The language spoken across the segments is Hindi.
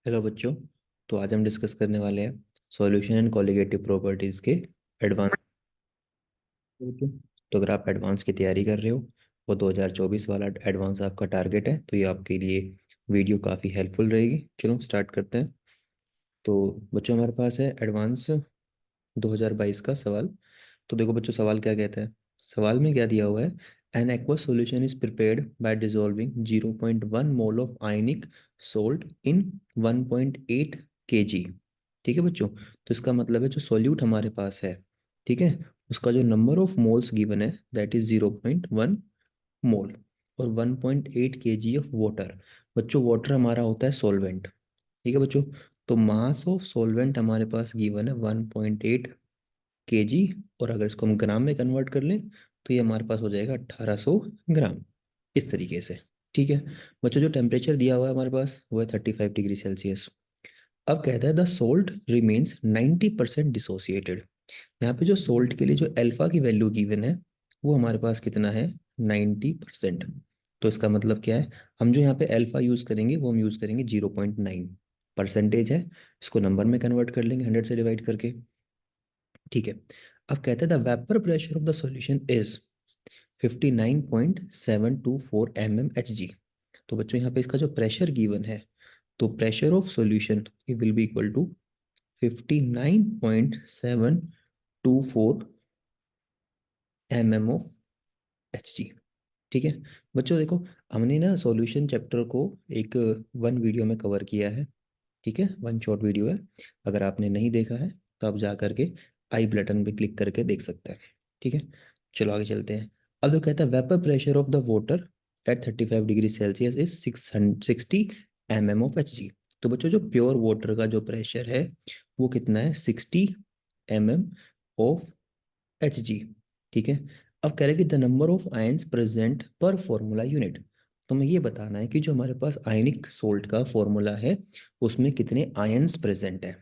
हेलो बच्चों। तो आज हम डिस्कस करने वाले हैं सॉल्यूशन एंड कॉलिगेटिव प्रॉपर्टीज के एडवांस। तो अगर आप एडवांस की तैयारी कर रहे हो, वो 2024 वाला एडवांस आपका टारगेट है, तो ये आपके लिए वीडियो काफ़ी हेल्पफुल रहेगी। चलो स्टार्ट करते हैं। तो बच्चों हमारे पास है एडवांस 2022 का सवाल। तो देखो बच्चों, सवाल क्या कहता है। सवाल में क्या दिया हुआ है, N aqua solution is prepared by dissolving 0.1 mole of ionic salt in 1.8 kg। ठीक है बच्चों, तो इसका मतलब है जो सॉल्यूट हमारे पास है, ठीक है, उसका जो नंबर ऑफ मोल्स गिवन है दैट इज 0.1 मोल और 1.8 kg ऑफ वाटर। बच्चों वाटर हमारा होता है सॉल्वेंट, ठीक है बच्चों। तो मास ऑफ सॉल्वेंट हमारे पास गिवन है 1.8 kg, और अगर इसको हम ग्राम में कन्वर्ट कर लें तो ये हमारे पास हो जाएगा 1800 ग्राम, इस तरीके से। ठीक है बच्चों, जो टेम्परेचर दिया हुआ है हमारे पास वो है 35 डिग्री सेल्सियस। अब कहता है द सोल्ट रिमेन्स 90% डिसोसिएटेड। यहाँ पे जो सोल्ट के लिए जो अल्फा की वैल्यू गिवन है वो हमारे पास कितना है, 90%। तो इसका मतलब क्या है, हम जो यहाँ पे अल्फा यूज करेंगे वो हम यूज करेंगे 0.9 परसेंटेज है। इसको नंबर में कन्वर्ट कर लेंगे 100 से डिवाइड करके। ठीक है, अब कहते हैं the vapour pressure of the solution is 59.724 mmHg। तो बच्चों यहाँ पे इसका जो प्रेशर गिवन है, तो pressure of solution it will be equal to 59.724 mmHg। ठीक है बच्चों, देखो हमने ना सॉल्यूशन चैप्टर को एक वन वीडियो में कवर किया है। ठीक है, वन शॉर्ट वीडियो है। अगर आपने नहीं देखा है तो आप जा करके आई बटन पे क्लिक करके देख सकते हैं। ठीक है, चलो आगे चलते हैं। अब जो कहता है vapour pressure of the water at 35 degree Celsius is 660 mm of Hg। तो बच्चों जो प्योर वाटर का जो प्रेशर है वो कितना है, 60 mm of Hg। ठीक है, अब कह रहे हैं कि the number of ions present पर फॉर्मूला यूनिट। तो हमें ये बताना है कि जो हमारे पास आयनिक सोल्ट का फॉर्मूला है उसमें कितने आयंस प्रेजेंट है।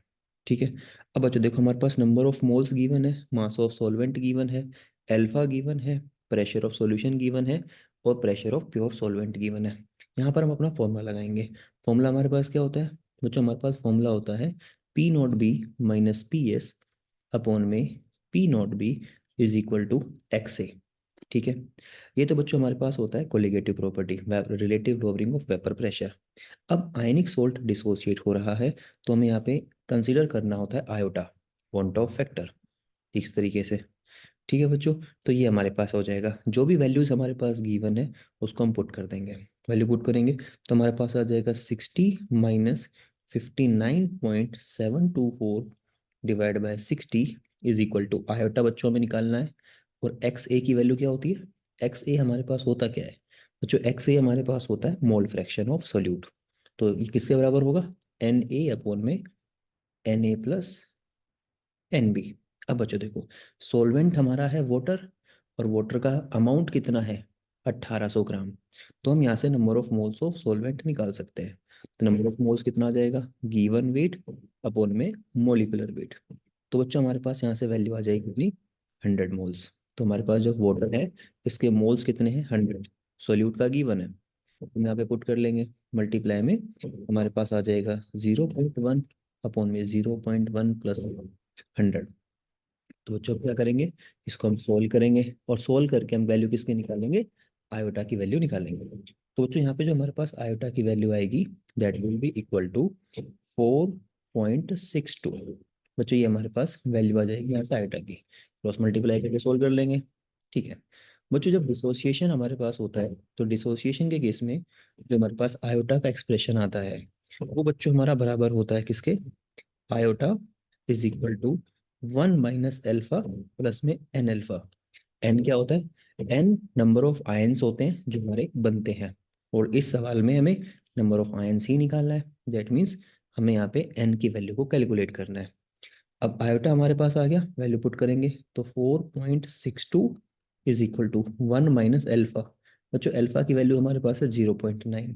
ठीक है, अब बच्चों देखो हमारे पास नंबर ऑफ मोल्स गिवन है, मास ऑफ सॉल्वेंट गिवन है, अल्फा गिवन है, प्रेशर ऑफ सॉल्यूशन गिवन है और pressure of pure solvent given है। यहाँ पर हम अपना फॉर्मूला लगाएंगे। फॉर्मूला हमारे पास क्या होता है बच्चों, हमारे पास फॉर्मूला होता है P naught B minus P S upon में P naught B is equal to X A. ठीक है, ये तो बच्चों हमारे पास होता है colligative property, relative lowering of vapour pressure. अब आयनिक सोल्ट डिसोसिएट हो रहा है तो हमें यहाँ पे कंसीडर करना होता है आयोटा, वॉन्ट ऑफ फैक्टर, इस तरीके से। ठीक है बच्चों, तो ये हमारे पास हो जाएगा, जो भी वैल्यूज हमारे पास गिवन है उसको हम पुट कर देंगे। वैल्यू पुट करेंगे तो हमारे पास आ जाएगा 60 minus 59.724 divide by 60 is equal to iota बच्चों हमें निकालना है। और एक्स ए की वैल्यू क्या होती है, एक्स ए हमारे पास होता क्या है बच्चों, एक्स ए हमारे पास होता है मोल फ्रैक्शन ऑफ सोल्यूट। तो ये किसके बराबर होगा, एन ए अपॉन में N A plus N B. अब बच्चों देखो, सोलवेंट हमारा है वाटर और वाटर का अमाउंट कितना है 1800 ग्राम। तो हम यहाँ से number of moles of solvent निकाल सकते हैं। तो नंबर ऑफ मोल्स कितना आ जाएगा, गिवन वेट अपॉन में मोलिकुलर वेट। तो बच्चों हमारे पास यहाँ से वैल्यू आ जाएगी कितनी, 100 मोल्स। तो हमारे पास जो वाटर है इसके मोल्स कितने हैं, 100। सोल्यूट का गिवन है, तो हम यहाँ पे पुट कर लेंगे मल्टीप्लाई में। हमारे पास आ जाएगा 0.1 अपॉन में 0.1 प्लस 100। तो बच्चों क्या करेंगे, इसको हम सोल्व करेंगे और सोल्व करके हम वैल्यू किसकी निकालेंगे, आयोटा की वैल्यू निकालेंगे। तो बच्चों यहाँ पे जो हमारे पास आयोटा की वैल्यू आएगी that will be equal to 4.62। बच्चों ये हमारे पास वैल्यू आ जाएगी यहाँ से आयोटा की, क्रॉस मल्टीप्लाई करके सोल्व कर लेंगे। ठीक है बच्चों, जब डिसोसिएशन हमारे पास होता है तो डिसोसिएशन के केस में जो हमारे पास आयोटा का एक्सप्रेशन आता है वो बच्चों हमारा बराबर होता है किसके, iota is equal to 1 - alpha plus में एन अल्फा। एन क्या होता है, एन नंबर ऑफ आयंस होते हैं जो हमारे बनते हैं, और इस सवाल में हमें नंबर ऑफ आयंस ही निकालना है। दैट मीन्स हमें यहाँ पे एन की वैल्यू को कैलकुलेट करना है। अब आयोटा हमारे पास आ गया, वैल्यू पुट करेंगे तो 4.62 इज इक्वल टू 1 - अल्फा। बच्चों अल्फा की वैल्यू हमारे पास है 0.9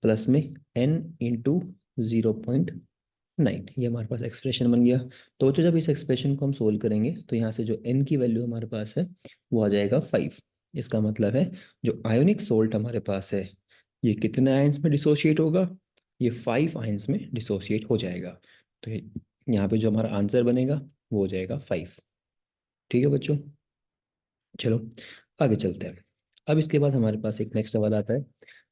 प्लस में एन इंटू 0.9, ये हमारे पास एक्सप्रेशन बन गया। तो बच्चों जब इस एक्सप्रेशन को हम सोल्व करेंगे तो यहाँ से जो एन की वैल्यू हमारे पास है वो आ जाएगा 5। इसका मतलब है जो आयोनिक सोल्ट हमारे पास है ये कितने आयंस में डिसोशिएट होगा, ये 5 आयंस में डिसोशिएट हो जाएगा। तो यहाँ पे जो हमारा आंसर बनेगा वो हो जाएगा 5। ठीक है बच्चों, चलो आगे चलते हैं। अब इसके बाद हमारे पास एक नेक्स्ट सवाल आता है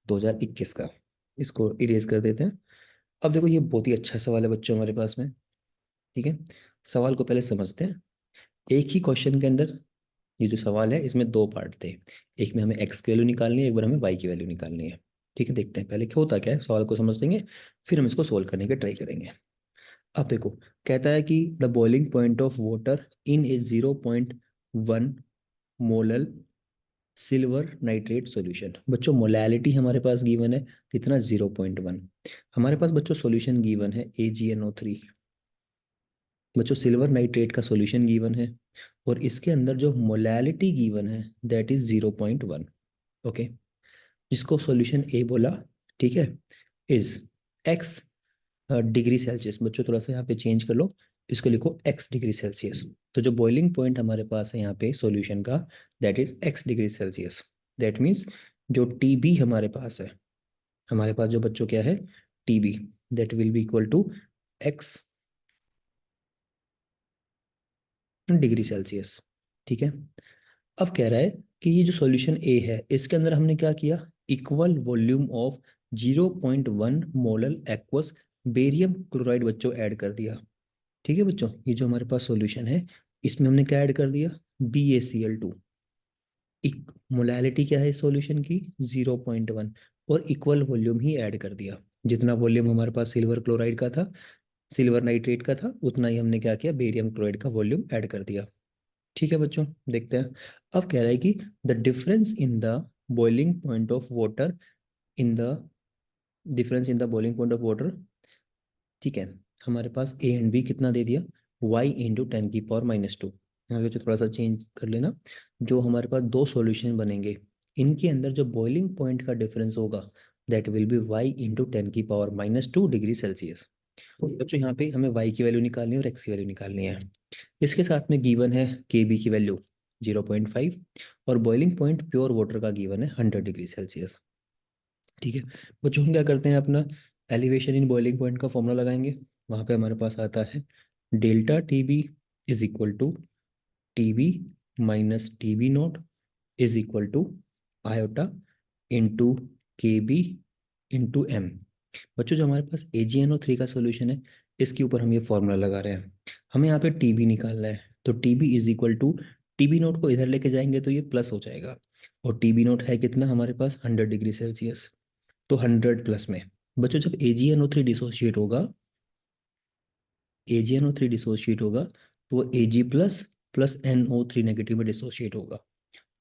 2021 का, इसको इरेज कर देते हैं। अब देखो ये बहुत ही अच्छा सवाल है बच्चों हमारे पास में। ठीक है, सवाल को पहले समझते हैं। एक ही क्वेश्चन के अंदर ये जो सवाल है इसमें दो पार्ट थे। एक में हमें एक्स की वैल्यू निकालनी है, एक बार हमें वाई की वैल्यू निकालनी है। ठीक है, देखते हैं पहले क्या होता क्या है, सवाल को समझेंगे फिर हम इसको सोल्व करने की ट्राई करेंगे। अब देखो, कहता है कि the boiling point of water in A 0.1 molal silver nitrate solution. बच्चों मोलैलिटी हमारे पास गिवन है कितना, 0.1। हमारे पास बच्चों सॉल्यूशन गिवन है AgNO3। बच्चों सिल्वर नाइट्रेट का सॉल्यूशन गिवन है और इसके अंदर जो मोलैलिटी गिवन है दैट इज 0.1। ओके, जिसको सॉल्यूशन ए बोला। ठीक है, इज एक्स डिग्री सेल्सियस। बच्चों थोड़ा सा यहाँ पे चेंज कर लो, इसको लिखो एक्स डिग्री सेल्सियस। तो जो बॉइलिंग पॉइंट हमारे पास है यहाँ पे सॉल्यूशन का that is X degree Celsius. That means जो टीबी हमारे पास है, हमारे पास जो बच्चों क्या है TB, that will be equal to X degree Celsius. ठीक है, अब कह रहा है कि ये जो सॉल्यूशन ए है इसके अंदर हमने क्या किया, equal volume of 0.1 molal aqueous barium chloride बच्चों ऐड कर दिया। ठीक है बच्चों, ये जो हमारे पास सॉल्यूशन है इसमें हमने क्या ऐड कर दिया, BaCl2। एक मोलैलिटी क्या है इस सॉल्यूशन की, 0.1, और इक्वल वॉल्यूम ही ऐड कर दिया। जितना वॉल्यूम हमारे पास सिल्वर क्लोराइड का था, सिल्वर नाइट्रेट का था, उतना ही हमने क्या किया, बेरियम क्लोराइड का वॉल्यूम ऐड कर दिया। ठीक है बच्चों, देखते हैं। अब कह रहा है कि the difference in the boiling point of water in the difference in the boiling point of water. ठीक है, हमारे पास ए एंड बी कितना दे दिया, y × 10⁻²। यहाँ पे जो थोड़ा सा चेंज कर लेना, जो हमारे पास दो सॉल्यूशन बनेंगे इनके अंदर जो बॉइलिंग पॉइंट का डिफरेंस होगा that will B y × 10⁻² degree Celsius. बच्चों यहाँ पे हमें y की वैल्यू निकालनी है और x की वैल्यू निकालनी है। इसके साथ में गिवन है Kb की वैल्यू 0.5 और बॉइलिंग पॉइंट प्योर वाटर का गिवन है 100 डिग्री सेल्सियस। ठीक है बच्चों, हम क्या करते हैं अपना एलिवेशन इन बॉइलिंग पॉइंट का फॉर्मूला लगाएंगे। वहाँ पे हमारे पास आता है delta TB is equal to TB minus TB0 is equal to iota into KB into M। बच्चों जो हमारे पास AgNO3 का सोल्यूशन है इसके ऊपर हम ये फॉर्मूला लगा रहे हैं। हमें यहाँ पे TB निकालना है, तो TB is equal to TB0 को इधर लेके जाएंगे तो ये प्लस हो जाएगा, और TB0 है कितना हमारे पास 100 डिग्री सेल्सियस, तो 100 प्लस में। बच्चों जब AgNO3 डिसोशिएट होगा, AgNO3 डिसोशिएट होगा तो वो Ag plus plus NO3 negative में डिसोशिएट होगा।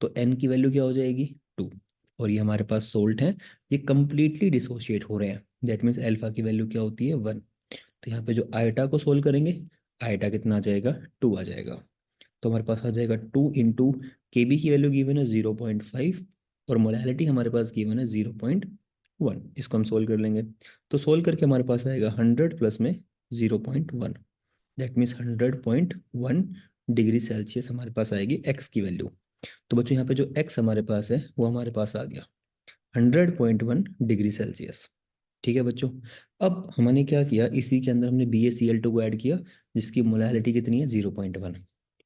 तो N की वैल्यू क्या हो जाएगी, 2। और ये हमारे पास सोल्ट है, ये कंप्लीटली डिसोशिएट हो रहे हैं। दैट मीन्स अल्फा की वैल्यू क्या होती है, 1। तो यहाँ पे जो आयटा को सोल्व करेंगे, आयटा कितना आ जाएगा, 2 आ जाएगा। तो हमारे पास आ जाएगा 2 × KB की वैल्यू गिवन है 0.5 और मोलैलिटी हमारे पास गिवन है 0.1। इसको हम सोल्व कर लेंगे, तो सोल्व करके हमारे पास आएगा 100 प्लस में 0.1, दैट मीन्स 100.1 डिग्री सेल्सियस हमारे पास आएगी एक्स की वैल्यू। तो बच्चों यहाँ पे जो एक्स हमारे पास है वो हमारे पास आ गया 100.1 डिग्री सेल्सियस। ठीक है बच्चों, अब हमने क्या किया, इसी के अंदर हमने BaCl2 को ऐड किया जिसकी मोलैलिटी कितनी है, 0.1।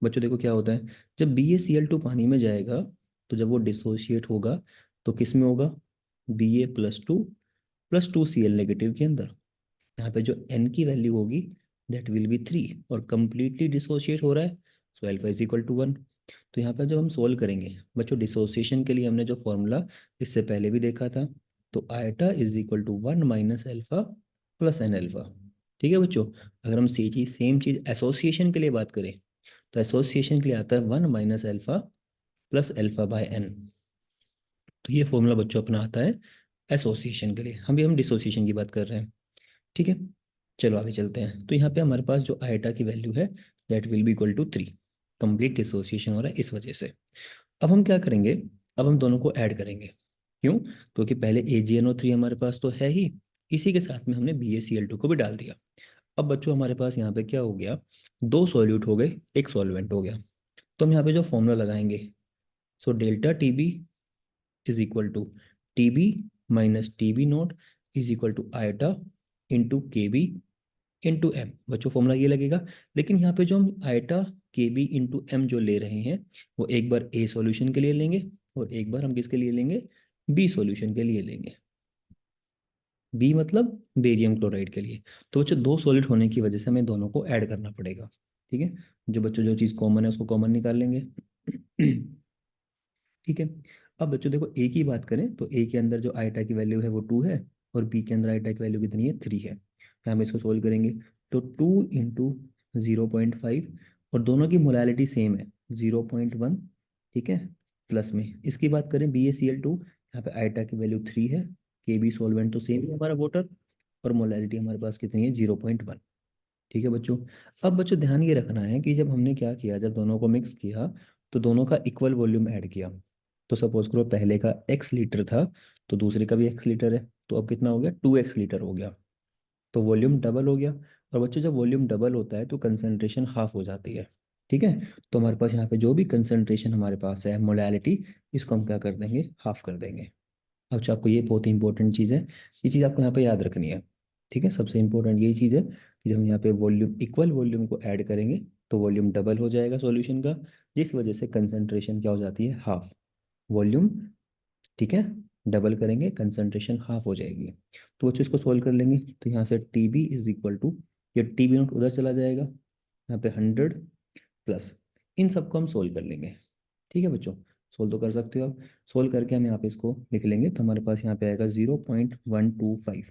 बच्चों देखो क्या होता है, जब BaCl2 पानी में जाएगा तो जब वो डिसोशिएट होगा तो किस में होगा, Ba+2 + 2Cl नेगेटिव के अंदर। यहाँ पे जो N की वैल्यू होगी दैट विल बी 3 और कंप्लीटली डिसोशिएट हो रहा है, so alpha is equal to 1। तो यहाँ पर जब हम सोल्व करेंगे बच्चों, डिसोसिएशन के लिए हमने जो फॉर्मूला इससे पहले भी देखा था, तो iota is equal to 1 minus alpha plus N alpha. ठीक है बच्चों, अगर हम सेम चीज़ एसोसिएशन के लिए बात करें तो एसोसिएशन के लिए आता है 1 minus alpha plus alpha by N. तो ये फॉर्मूला बच्चों अपना आता है एसोसिएशन के लिए, हम डिसोसिएशन की बात कर रहे हैं। ठीक है, चलो आगे चलते हैं। तो यहाँ पे हमारे पास जो आयटा की वैल्यू है that will be equal to 3। Complete dissociation हो रहा है इस वजह से। अब हम क्या करेंगे, अब हम दोनों को ऐड करेंगे। क्यों, क्योंकि पहले AgNO3 हमारे पास तो है ही, इसी के साथ में हमने BaCl2 को भी डाल दिया। अब बच्चों हमारे पास यहाँ पे क्या हो गया, दो सॉल्यूट हो गए, एक सॉल्वेंट हो गया। तो हम यहाँ पे जो फॉर्मूला लगाएंगे, so delta TB is equal to TB minus TB0 is equal to iota into K B into M. बच्चों फॉर्मूला ये लगेगा, लेकिन यहाँ पे जो हम आयटा के बी इंटू एम जो ले रहे हैं वो एक बार ए सॉल्यूशन के लिए लेंगे और एक बार हम किसके लिए लेंगे, बी सॉल्यूशन के लिए लेंगे। बी मतलब बेरियम क्लोराइड के लिए। तो बच्चों दो सॉलिड होने की वजह से हमें दोनों को ऐड करना पड़ेगा। ठीक है, जो बच्चों जो चीज़ कॉमन है उसको कॉमन निकाल लेंगे। ठीक है, अब बच्चों देखो ए की बात करें तो ए के अंदर जो आइटा की वैल्यू है वो 2 है और बी के अंदर आइटा की वैल्यू कितनी है, 3 है। तो हम इसको सोल्व करेंगे तो 2 इंटू 0.5, और दोनों की मोलैलिटी सेम है 0.1। ठीक है, प्लस में इसकी बात करें BaCl2, यहाँ पे आइटा की वैल्यू 3 है, के बी सॉल्वेंट तो सेम है हमारा वाटर, और मोलैलिटी हमारे पास कितनी है 0.1। ठीक है बच्चों, अब बच्चों ध्यान ये रखना है कि जब हमने क्या किया, जब दोनों को मिक्स किया तो दोनों का इक्वल वॉल्यूम ऐड किया। तो सपोज करो पहले का x लीटर था तो दूसरे का भी x लीटर है, तो अब कितना हो गया, 2x लीटर हो गया। तो वॉल्यूम डबल हो गया। और बच्चों जब वॉल्यूम डबल होता है तो कंसंट्रेशन हाफ हो जाती है। ठीक है, तो हमारे पास यहाँ पे जो भी कंसंट्रेशन हमारे पास है मोलैलिटी, इसको हम क्या कर देंगे, हाफ कर देंगे। अच्छा, आपको ये बहुत ही इंपॉर्टेंट चीज़ है, ये चीज़ आपको यहाँ पे याद रखनी है। ठीक है, सबसे इंपॉर्टेंट यही चीज़ है कि जब हम यहाँ पे वॉल्यूम इक्वल वॉल्यूम को ऐड करेंगे तो वॉल्यूम डबल हो जाएगा सॉल्यूशन का, जिस वजह से कंसंट्रेशन क्या हो जाती है, हाफ। वॉल्यूम, ठीक है, डबल करेंगे कंसंट्रेशन हाफ हो जाएगी। तो बच्चों इसको सोल्व कर लेंगे तो यहाँ से T B is equal to, ये टी बी नोट उधर चला जाएगा, यहाँ पे 100 प्लस, इन सबको हम सोल्व कर लेंगे। ठीक है बच्चों, सोल्व तो कर सकते हो आप। सोल्व करके हम यहाँ पे इसको लिख लेंगे तो हमारे पास यहाँ पे आएगा 0.125।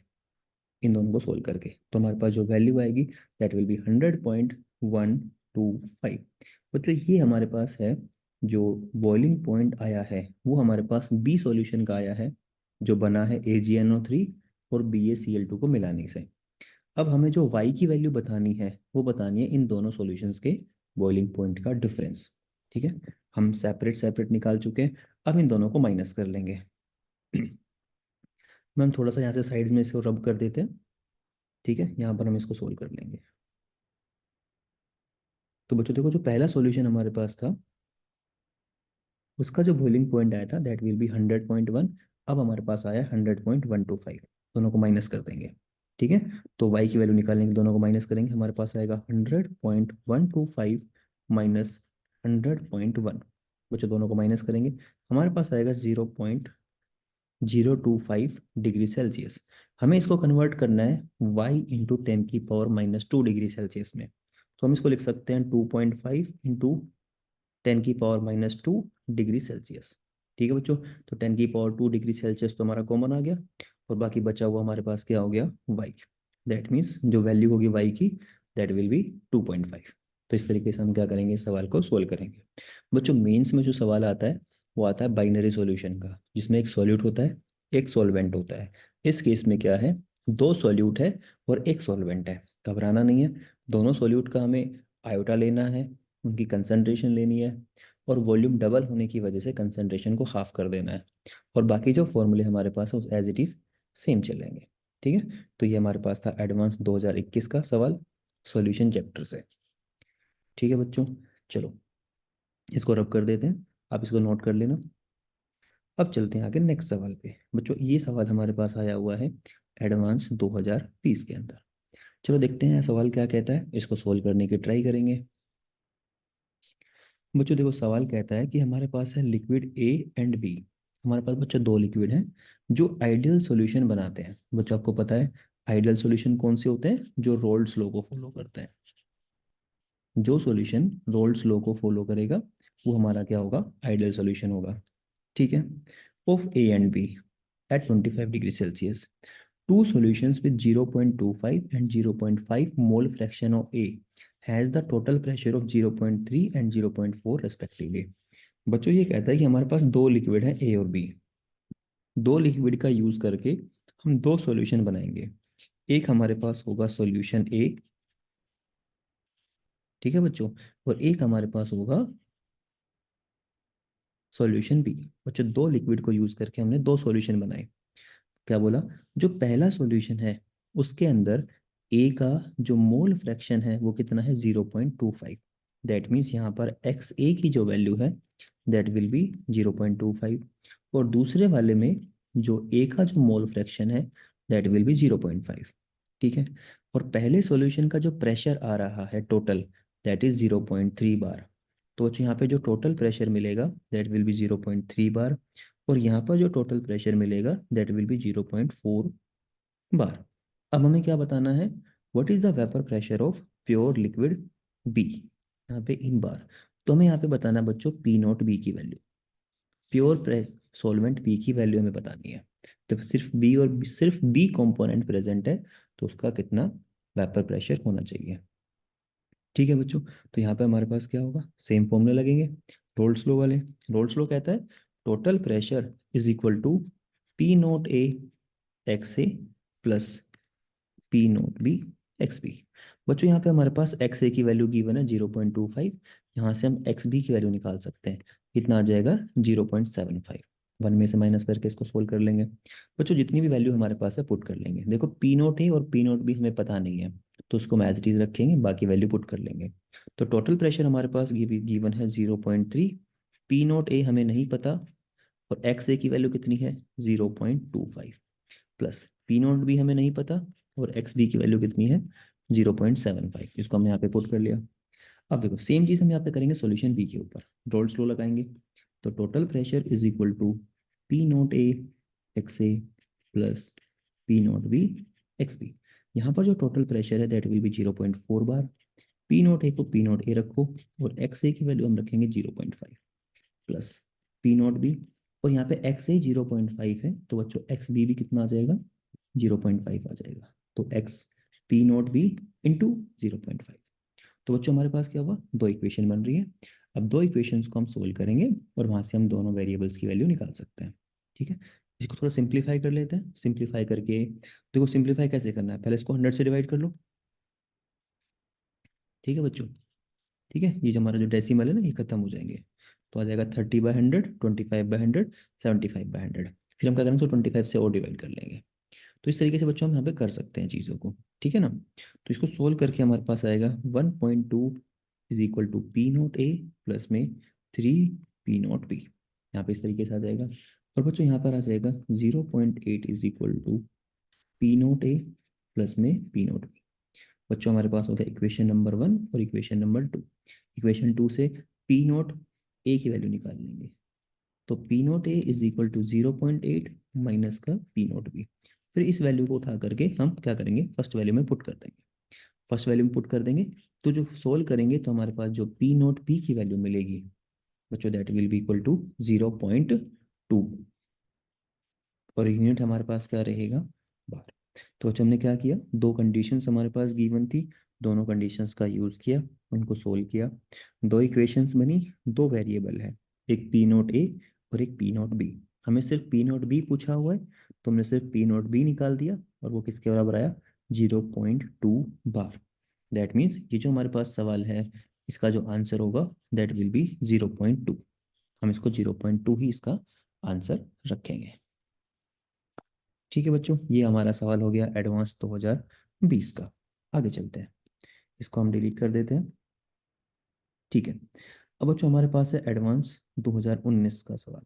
इन दोनों को सोल्व करके तो हमारे पास जो वैल्यू आएगी दैट विल बी 100.125। बच्चों ये हमारे पास है, जो बॉइलिंग पॉइंट आया है वो हमारे पास बी सॉल्यूशन का आया है, जो बना है AgNO3 और BaCl2 को मिलाने से। अब हमें जो y की वैल्यू बतानी है वो बतानी है इन दोनों सॉल्यूशंस के बॉइलिंग पॉइंट का डिफरेंस। ठीक है, हम सेपरेट सेपरेट निकाल चुके हैं, अब इन दोनों को माइनस कर लेंगे। मैम थोड़ा सा यहाँ से साइड में इसको रब कर देते हैं। ठीक है, यहाँ पर हम इसको सोल्व कर लेंगे। तो बच्चों देखो, जो पहला सॉल्यूशन हमारे पास था उसका जो बॉइलिंग पॉइंट आया था दैट विल बी 100.1। अब हमारे पास आया 100.125, दोनों को माइनस कर देंगे। ठीक है, तो y की वैल्यू निकालेंगे, दोनों को माइनस करेंगे, हमारे पास आएगा 100.125 माइनस 100.1। बच्चों दोनों को माइनस करेंगे, हमारे पास आएगा 0.025 डिग्री सेल्सियस। हमें इसको कन्वर्ट करना है y इंटू 10⁻⁻² डिग्री सेल्सियस में। तो हम इसको लिख सकते हैं 2.5 इंटू 10⁻⁻² डिग्री सेल्सियस। ठीक है बच्चों, तो 10⁻² डिग्री सेल्सियस तो हमारा कॉमन आ गया, और बाकी बचा हुआ हमारे पास क्या हो गया, वाई। दैट मीन्स जो वैल्यू होगी वाई की दैट विल बी 2.5। तो इस तरीके से हम क्या करेंगे, इस सवाल को सोल्व करेंगे। बच्चों मेंस में जो सवाल आता है वो आता है बाइनरी सॉल्यूशन का, जिसमें एक सॉल्यूट होता है, एक सॉल्वेंट होता है। इस केस में क्या है, दो सॉल्यूट है और एक सॉल्वेंट है। घबराना नहीं है, दोनों सॉल्यूट का हमें आयोटा लेना है, उनकी कंसंट्रेशन लेनी है, और वॉल्यूम डबल होने की वजह से कंसंट्रेशन को हाफ कर देना है, और बाकी जो फॉर्मूले हमारे पास है एज इट इज सेम चलेंगे। ठीक है, तो ये हमारे पास था एडवांस 2021 का सवाल सॉल्यूशन चैप्टर से। ठीक है बच्चों, चलो इसको रब कर देते हैं, आप इसको नोट कर लेना। अब चलते हैं आगे नेक्स्ट सवाल पे। बच्चों ये सवाल हमारे पास आया हुआ है एडवांस 2020 के अंदर। चलो देखते हैं सवाल क्या कहता है, इसको सोल्व करने की ट्राई करेंगे। बच्चों देखो सवाल कहता है कि हमारे पास है लिक्विड ए एंड बी। हमारे पास बच्चों दो लिक्विड हैं जो आइडियल सॉल्यूशन बनाते हैं। बच्चों आपको पता है आइडियल सॉल्यूशन कौन से होते हैं, जो रोल्स लॉ को फॉलो करते हैं। जो सॉल्यूशन रोल्स लॉ को फॉलो करेगा वो हमारा क्या होगा, आइडियल सॉल्यूशन होगा। ठीक है, of A and B at 25 degree Celsius, two solutions with 0.25 and 0.5 mole fraction of A has the total pressure of 0.3 and 0.4 respectively। बच्चों ये कहता है कि हमारे पास दो लिक्विड हैं ए और बी। दो लिक्विड का यूज करके हम दो सॉल्यूशन बनाएंगे। एक हमारे पास होगा सॉल्यूशन ए, ठीक है बच्चों, और एक हमारे पास होगा सॉल्यूशन बी। बच्चों दो लिक्विड को यूज करके हमने दो सॉल्यूशन बनाए। क्या बोला, जो पहला सॉल्यूशन है उसके अंदर ए का जो मोल फ्रैक्शन है वो कितना है 0.25। दैट मीन्स यहाँ पर एक्स ए की जो वैल्यू है दैट विल बी 0.25, और दूसरे वाले में जो ए का जो मोल फ्रैक्शन है दैट विल बी 0.5। ठीक है। और पहले सॉल्यूशन का जो प्रेशर आ रहा है टोटल, दैट इज 0.3 बार। तो बच्चों यहाँ पे जो टोटल प्रेशर मिलेगा दैट विल बी 0.3 बार, और यहाँ पर जो टोटल प्रेशर मिलेगा दैट विल बी 0.4 बार। अब हमें क्या बताना है, what is the vapour pressure of pure liquid B, यहाँ पे इन बार। तो हमें यहाँ पे बताना है बच्चों पी नॉट बी की वैल्यू, प्योर सॉल्वेंट बी की वैल्यू हमें बतानी है। तो सिर्फ बी कंपोनेंट प्रेजेंट है, तो उसका कितना वेपर प्रेशर होना चाहिए। ठीक है बच्चों, तो यहाँ पे हमारे पास क्या होगा, सेम फॉर्मूले लगेंगे रोल्स लो वाले। रोल्स लो कहता है total pressure is equal to P naught A X A plus P naught B X B. बच्चों यहाँ पे हमारे पास एक्स ए की वैल्यू गिवन है 0.25, यहाँ से हम एक्स बी की वैल्यू निकाल सकते हैं, कितना आ जाएगा 0.75। वन में से माइनस करके इसको सोल्व कर लेंगे। बच्चों जितनी भी वैल्यू हमारे पास है पुट कर लेंगे। देखो पी नोट ए और पी नोट बी हमें पता नहीं है, तो उसको हम एज इट इज रखेंगे, बाकी वैल्यू पुट कर लेंगे। तो टोटल प्रेशर हमारे पास गिवन है 0.3, पी नोट ए हमें नहीं पता, और एक्स ए की वैल्यू कितनी है 0.25, प्लस पी नॉट भी हमें नहीं पता, और एक्स बी की वैल्यू कितनी है 0.75, इसको हमने यहाँ पे पुट कर लिया। अब देखो सेम चीज़ हम यहाँ पे करेंगे सॉल्यूशन बी के ऊपर, रोल्स लो लगाएंगे। तो total pressure is equal to P naught A X A plus P naught B X B. यहाँ पर जो टोटल प्रेशर है that will be 0.4 bar. P naught A को पी नॉट ए रखो, और एक्स ए की वैल्यू हम रखेंगे 0.5 प्लस पी नॉट बी, और यहाँ पे एक्स ए 0.5 है, तो बच्चों एक्स बी भी कितना आ जाएगा 0.5 आ जाएगा। तो x P naught B into 0.5। तो बच्चों हमारे पास क्या हुआ, दो इक्वेशन बन रही है। अब दो इक्वेशंस को हम सोल्व करेंगे, और वहां से हम दोनों वेरिएबल्स की वैल्यू निकाल सकते हैं। ठीक है, इसको थोड़ा सिंप्लीफाई कर लेते हैं। सिंप्लीफाई करके देखो, सिंप्लीफाई कैसे करना है, पहले इसको 100 से डिवाइड कर लो। ठीक है बच्चों, ठीक है, ये जो हमारा जो डेसिमल है ना ये खत्म हो जाएंगे, तो आ जाएगा 30/100, 25/100, 75/100। फिर हम क्या करेंगे, तो 25 से और डिवाइड कर लेंगे। तो इस तरीके से बच्चों हम यहाँ पे कर सकते हैं चीज़ों को। ठीक है ना, तो इसको सोल्व करके हमारे पास आएगा 1.2 is equal to P naught A plus में 3 पी नोट बी, यहाँ पे इस तरीके से आ जाएगा। और बच्चों यहाँ पर आ जाएगा 0.8 is equal to P naught A plus में पी नोट बी। बच्चों हमारे पास हो गया इक्वेशन नंबर 1 और इक्वेशन नंबर 2। इक्वेशन 2 से पी नोट ए की वैल्यू निकाल लेंगे, तो P naught A is equal to 0.8 minus का पी नोट बी। फिर इस वैल्यू को उठा करके हम क्या करेंगे, फर्स्ट वैल्यू में पुट कर देंगे। फर्स्ट वैल्यू में पुट कर देंगे, तो जो सोल्व करेंगे तो हमारे पास जो पी नोट बी की वैल्यू मिलेगी बच्चों that will be equal to 0.2, और यूनिट हमारे पास क्या रहेगा बार। तो बच्चों हमने क्या किया, दो कंडीशंस हमारे पास गिवन थी, दोनों कंडीशंस का यूज किया, उनको सोल्व किया। दो इक्वेशंस बनी, दो वेरिएबल है, एक पी नोट ए और एक पी नोट बी। हमें सिर्फ पी नोट बी पूछा हुआ है, तो हमने सिर्फ पी नोट बी निकाल दिया, और वो किसके बराबर आया 0.2 बार। दैट मीन्स ये जो हमारे पास सवाल है इसका जो आंसर होगा दैट विल बी 0.2। हम इसको 0.2 ही इसका आंसर रखेंगे। ठीक है बच्चों, ये हमारा सवाल हो गया एडवांस 2020 का। आगे चलते हैं, इसको हम डिलीट कर देते हैं। ठीक है, अब बच्चों हमारे पास है एडवांस 2019 का सवाल।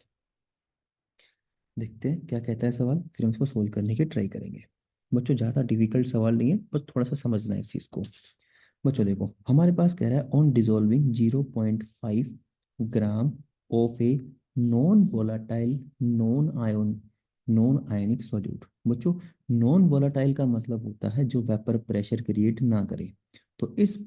देखते हैं क्या कहता है सवाल, फिर हम इसको सोल्व करने की ट्राई करेंगे। बच्चों ज़्यादा डिफिकल्ट सवाल नहीं है, बस थोड़ा सा समझना है इस चीज़ को। बच्चों देखो हमारे पास कह रहा है on dissolving 0.5 gram of a non volatile non ionic solute. बच्चों नॉन वोलाटाइल का मतलब होता है जो वेपर प्रेशर क्रिएट ना करे। तो इस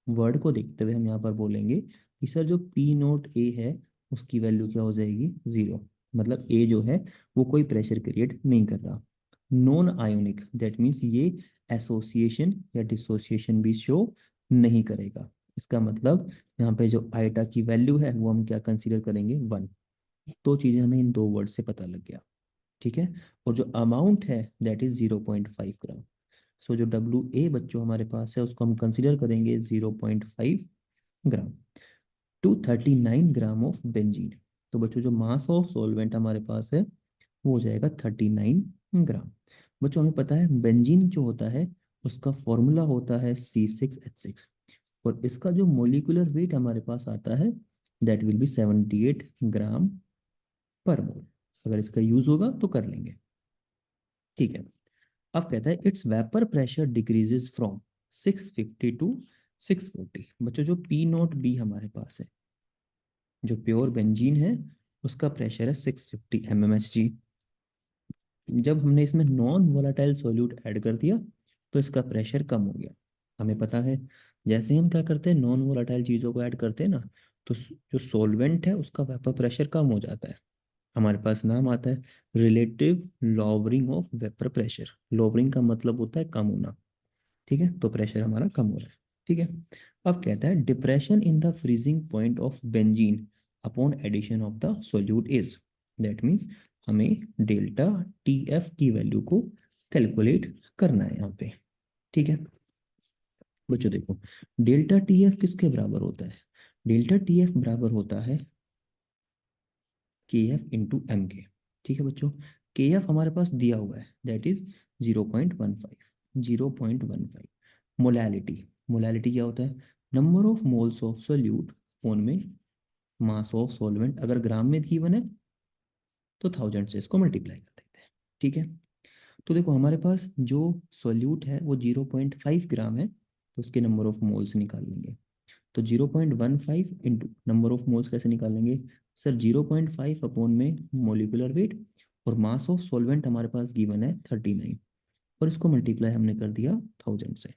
वर्ड को देखते हुए हम यहाँ पर बोलेंगे कि सर जो पी नोट ए है उसकी वैल्यू क्या हो जाएगी 0, मतलब ए जो है वो कोई प्रेशर क्रिएट नहीं कर रहा। नॉन आयोनिक दैट मीन्स ये एसोसिएशन या डिसोसिएशन भी शो नहीं करेगा। इसका मतलब यहाँ पे जो आइटा की वैल्यू है वो हम क्या कंसीडर करेंगे 1। दो चीजें हमें इन दो वर्ड से पता लग गया। ठीक है, और जो अमाउंट है दैट इज 0.5 ग्राम। सो जो डब्ल्यू ए बच्चों हमारे पास है उसको हम कंसीडर करेंगे 0.5 ग्राम टू 39 ग्राम ऑफ बेंजीन। तो बच्चों जो मास ऑफ सॉल्वेंट हमारे पास है वो हो जाएगा 39 ग्राम। बच्चों हमें पता है बेंजीन जो होता है उसका फॉर्मूला होता है C6H6, और इसका जो मोलिकुलर वेट हमारे पास आता है दैट विल बी 78 ग्राम पर मोल। अगर इसका यूज होगा तो कर लेंगे। ठीक है, अब कहता है it's vapour pressure decreases from 650 to 640। बच्चों जो पी नॉट बी हमारे पास है, जो प्योर बेंजीन है, उसका प्रेशर है 650 mmHg। जब हमने इसमें नॉन वोलाटाइल सॉल्यूट ऐड कर दिया तो इसका प्रेशर कम हो गया। हमें पता है जैसे हम क्या करते हैं, नॉन वोलाटाइल चीज़ों को ऐड करते हैं ना, तो जो सॉल्वेंट है उसका वेपर प्रेशर कम हो जाता है। हमारे पास नाम आता है relative lowering of vapour pressure. Lowering का मतलब होता है कम होना। ठीक है, तो प्रेशर हमारा कम हो रहा है। ठीक है, अब कहता है depression in the freezing point of benzene upon addition of the solute is. That means हमें डेल्टा टी एफ की वैल्यू को कैलकुलेट करना है यहाँ पे। ठीक है बच्चों, देखो डेल्टा टी एफ किसके बराबर होता है? डेल्टा टी एफ बराबर होता है के एफ इंटू एम के। ठीक है बच्चों, के एफ हमारे पास दिया हुआ है, दैट इज 0.15। 0.15 मोलैलिटी। मोलैलिटी क्या होता है? Number of moles of solute on में मास ऑफ सॉल्वेंट। अगर ग्राम में गिवन है तो 1000 से इसको मल्टीप्लाई कर देते हैं। ठीक है, तो देखो हमारे पास जो सोल्यूट है वो 0.5 ग्राम है, तो उसके नंबर ऑफ मोल्स निकाल लेंगे। तो 0.15 इंटू नंबर ऑफ मोल्स कैसे निकालेंगे सर? 0.5 अपॉन में मोलिकुलर वेट, और मास ऑफ सॉल्वेंट हमारे पास गिवन है 39, और इसको मल्टीप्लाई हमने कर दिया 1000 से।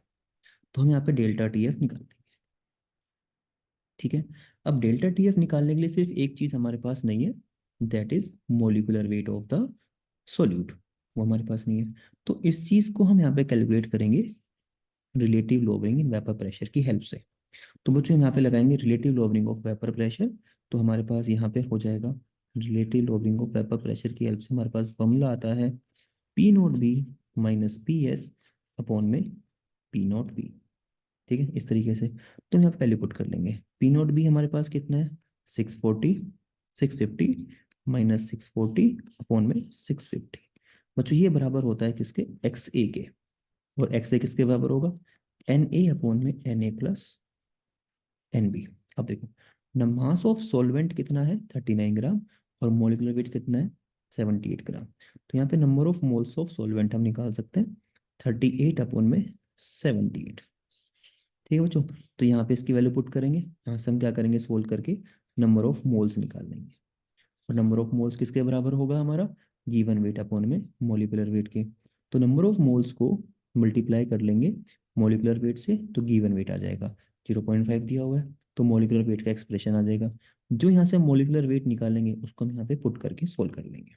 तो हम यहाँ पे डेल्टा टी एफ निकाल लेंगे। ठीक है, अब डेल्टा टी एफ निकालने के लिए सिर्फ एक चीज हमारे पास नहीं है, that is molecular weight of the solute. वो हमारे पास नहीं है, तो इस चीज को हम यहाँ पे कैलकुलेट करेंगे relative lowering in vapour pressure की हेल्प से। तो बच्चों यहाँ पे लगाएंगे relative lowering of vapour pressure. तो हमारे पास यहाँ पे हो जाएगा relative lowering of vapour pressure की हेल्प से हमारे पास फॉर्मूला आता है P naught B minus P S upon में पी नोट बी। ठीक है, इस तरीके से तो हम यहाँ पे पहले पुट कर लेंगे। पी नोट बी हमारे पास कितना है? 640, 650 माइनस 640 अपॉन में 650। बच्चों ये बराबर होता है किसके? एक्स ए के। और एक्स ए किसके बराबर होगा? एन ए अपॉन में N A plus N B. अब देखो न मास ऑफ सॉल्वेंट कितना है? 39 ग्राम, और मोलिकुलर वेट कितना है? 78 ग्राम। तो यहाँ पे number of moles of solvent हम निकाल सकते हैं 38 अपॉन में 78। ठीक है बच्चों, तो यहाँ पे इसकी वैल्यू पुट करेंगे, यहाँ से हम क्या करेंगे, सोल्व करके नंबर ऑफ मोल्स निकाल लेंगे। और नंबर ऑफ मोल्स किसके बराबर होगा हमारा? गिवन वेट अपॉन में मोलिकुलर वेट के। तो नंबर ऑफ मोल्स को मल्टीप्लाई कर लेंगे मोलिकुलर वेट से, तो गिवन वेट आ जाएगा 0.5 दिया हुआ है, तो मोलिकुलर वेट का एक्सप्रेशन आ जाएगा। जो यहाँ से मोलिकुलर वेट निकालेंगे उसको हम यहाँ पे पुट करके सोल्व कर लेंगे।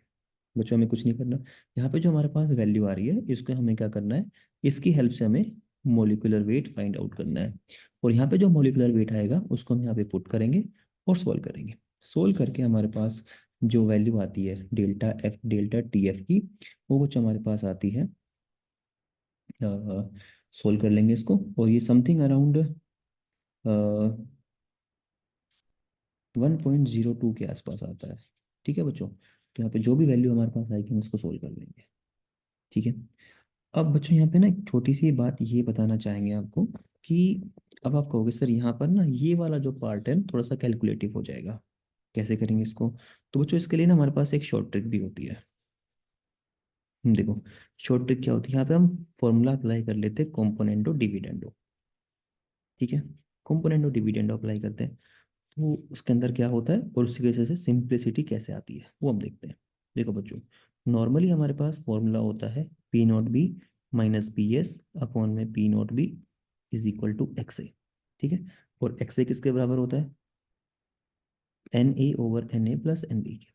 बच्चों हमें कुछ नहीं करना, यहाँ पे जो हमारे पास वैल्यू आ रही है इसको हमें क्या करना है, इसकी हेल्प से हमें मोलिकुलर वेट फाइंड आउट करना है। और यहाँ पे जो मोलिकुलर वेट आएगा उसको हम यहाँ पे पुट करेंगे और सोल्व करेंगे। सोल्व करके हमारे पास जो वैल्यू आती है delta F delta T F की, वो कुछ हमारे पास आती है, सोल्व कर लेंगे इसको, और ये समथिंग अराउंड 1.02 के आसपास आता है। ठीक है बच्चों, तो यहाँ पे जो भी वैल्यू हमारे पास आएगी हम उसको सोल्व कर लेंगे। ठीक है, अब बच्चों यहाँ पे ना एक छोटी सी बात ये बताना चाहेंगे आपको कि अब आप कहोगे सर यहाँ पर ना ये वाला जो पार्ट है थोड़ा सा कैलकुलेटिव हो जाएगा, कैसे करेंगे इसको? तो बच्चों इसके लिए ना हमारे पास एक शॉर्ट ट्रिक भी होती है। देखो शॉर्ट ट्रिक क्या होती है, यहाँ पे हम फॉर्मूला अप्लाई कर लेते हैं कॉम्पोनेंटो डिविडेंडो। ठीक है, कॉम्पोनेंटो डिविडेंडो अप्लाई करते हैं, तो उसके अंदर क्या होता है और उसकी वजह से सिंप्लिसिटी कैसे आती है वो हम देखते हैं। देखो बच्चों, नॉर्मली हमारे पास फॉर्मूला होता है P naught B minus P S upon में P naught B is equal to X A. ठीक है, और एक्स ए किसके बराबर होता है? N A over N A plus N B के।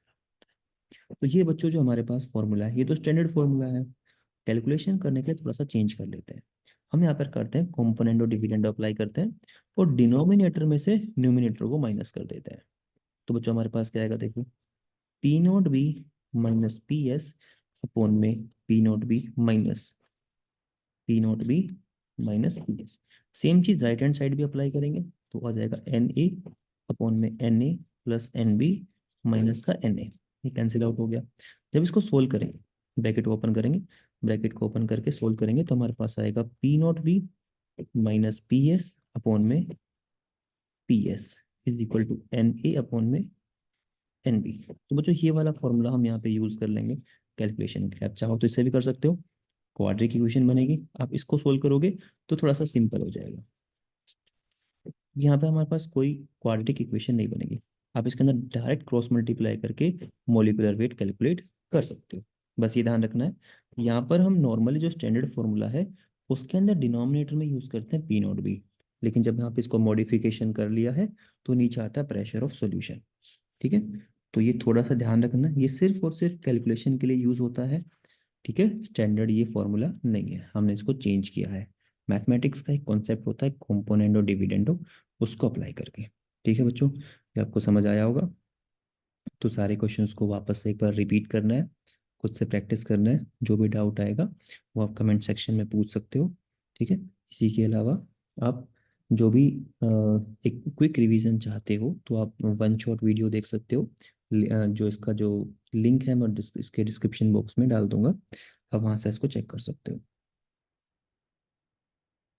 तो ये बच्चों जो हमारे पास फॉर्मूला है ये तो स्टैंडर्ड फॉर्मूला है। कैलकुलेशन करने के लिए थोड़ा सा चेंज कर लेते हैं। हम यहाँ पर करते हैं कॉम्पोनेंट और डिविडेंड अप्लाई करते हैं, और डिनोमिनेटर में से न्यूमिनेटर को माइनस कर देते हैं। तो बच्चों हमारे पास क्या आएगा, देखो P naught B minus P S upon में P naught B minus P naught B minus P S. Same चीज राइट हैंड साइड भी अप्लाई करेंगे, तो आ जाएगा एन ए अपॉन में N A plus N B minus का एन ए। ये कैंसिल आउट हो गया। जब इसको सोल्व करेंगे, ब्रैकेट को ओपन करेंगे, ब्रैकेट को ओपन करके सोल्व करेंगे तो हमारे पास आएगा P naught B minus P S upon में P S is equal to N A upon में एन बी। तो बच्चों ये वाला फॉर्मूला हम यहाँ पे यूज कर लेंगे कैलकुलेशन के लिए। आप चाहो तो इससे भी कर सकते हो, क्वाड्रिक इक्वेशन बनेगी, आप इसको सोल्व करोगे तो थोड़ा सा सिंपल हो जाएगा। यहाँ पे हमारे पास कोई क्वाड्रेटिक इक्वेशन नहीं बनेगी, आप इसके अंदर डायरेक्ट क्रॉस मल्टीप्लाई करके मोलिकुलर वेट कैलकुलेट कर सकते हो। बस ये ध्यान रखना है, यहाँ पर हम नॉर्मली जो स्टैंडर्ड फॉर्मूला है उसके अंदर डिनोमिनेटर में यूज करते हैं पी नॉट बी, लेकिन जब यहाँ पे इसको मॉडिफिकेशन कर लिया है तो नीचे आता है प्रेशर ऑफ सॉल्यूशन। ठीक है, तो ये थोड़ा सा ध्यान रखना, ये सिर्फ और सिर्फ कैलकुलेशन के लिए यूज होता है। ठीक है, स्टैंडर्ड ये फॉर्मूला नहीं है, हमने इसको चेंज किया है। मैथमेटिक्स का एक कॉन्सेप्ट होता है कॉम्पोनेंडो डिविडेंडो, उसको अप्लाई करके। ठीक है बच्चों, ये आपको समझ आया होगा। तो सारे क्वेश्चंस को वापस से एक बार रिपीट करना है, खुद से प्रैक्टिस करना है, जो भी डाउट आएगा वो आप कमेंट सेक्शन में पूछ सकते हो। ठीक है, इसी के अलावा आप जो भी एक क्विक रिवीजन चाहते हो तो आप वन शॉट वीडियो देख सकते हो। जो इसका जो लिंक है मैं इसके डिस्क्रिप्शन बॉक्स में डाल दूंगा, आप वहाँ से इसको चेक कर सकते हो।